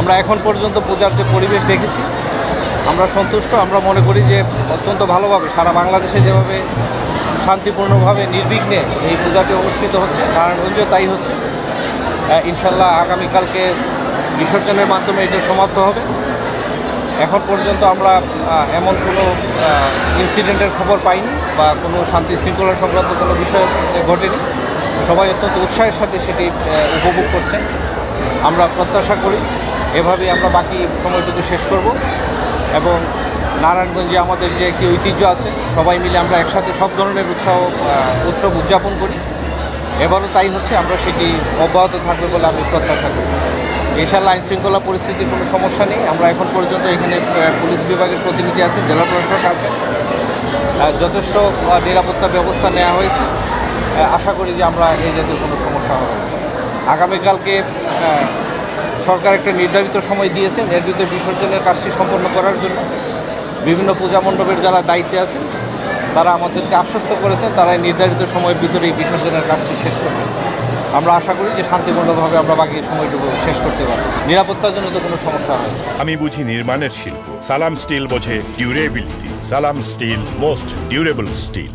আমরা এখন পর্যন্ত পূজার যে পরিবেশ দেখেছি আমরা সন্তুষ্ট। আমরা মনে করি যে অত্যন্ত ভালোভাবে সারা বাংলাদেশে যেভাবে শান্তিপূর্ণভাবে নির্বিঘ্নে এই পূজাটি অনুষ্ঠিত হচ্ছে, নারায়ণগঞ্জেও তাই হচ্ছে। ইনশাল্লাহ আগামীকালকে বিসর্জনের মাধ্যমে এটা সমাপ্ত হবে। এখন পর্যন্ত আমরা এমন কোনো ইনসিডেন্টের খবর পাইনি বা কোনো শান্তি শৃঙ্খলা সংক্রান্ত কোনো বিষয় ঘটেনি। সবাই অত্যন্ত উৎসাহের সাথে সেটি উপভোগ করছেন। আমরা প্রত্যাশা করি এভাবেই আমরা বাকি সময়টুকু শেষ করব এবং নারায়ণগঞ্জে আমাদের যে একটি ঐতিহ্য আছে, সবাই মিলে আমরা একসাথে সব ধরনের উৎসব উদযাপন করি। এবারও তাই হচ্ছে, আমরা সেটি অব্যাহত থাকবে বলে আমি প্রত্যাশা করি। ইনশাআল্লাহ আইন শৃঙ্খলা পরিস্থিতির কোনো সমস্যা নেই। আমরা এখন পর্যন্ত এখানে পুলিশ বিভাগের প্রতিনিধি আছেন, জেলা প্রশাসক আছেন, যথেষ্ট নিরাপত্তা ব্যবস্থা নেওয়া হয়েছে। আশা করি যে আমরা এই জাতীয় কোনো সমস্যা হবে না। আগামীকালকে সরকার একটা নির্ধারিত সময় দিয়েছেন, এর ভিতরে বিসর্জনের কাজটি সম্পন্ন করার জন্য বিভিন্ন পূজা মণ্ডপের যারা দায়িত্বে আছেন তারা আমাদেরকে আশ্বস্ত করেছেন তারা নির্ধারিত সময়ের ভিতরে এই বিসর্জনের কাজটি শেষ করবেন। আমরা আশা করি যে শান্তিপূর্ণভাবে আমরা বাকি সময়টুকু শেষ করতে পারব। নিরাপত্তার জন্য তো কোনো সমস্যা হয়। আমি বুঝি নির্মাণের শিল্প, সালাম স্টিল বোঝে ডিউরেবিলিটি। সালাম স্টিল, মোস্ট ডিউরেবল স্টিল।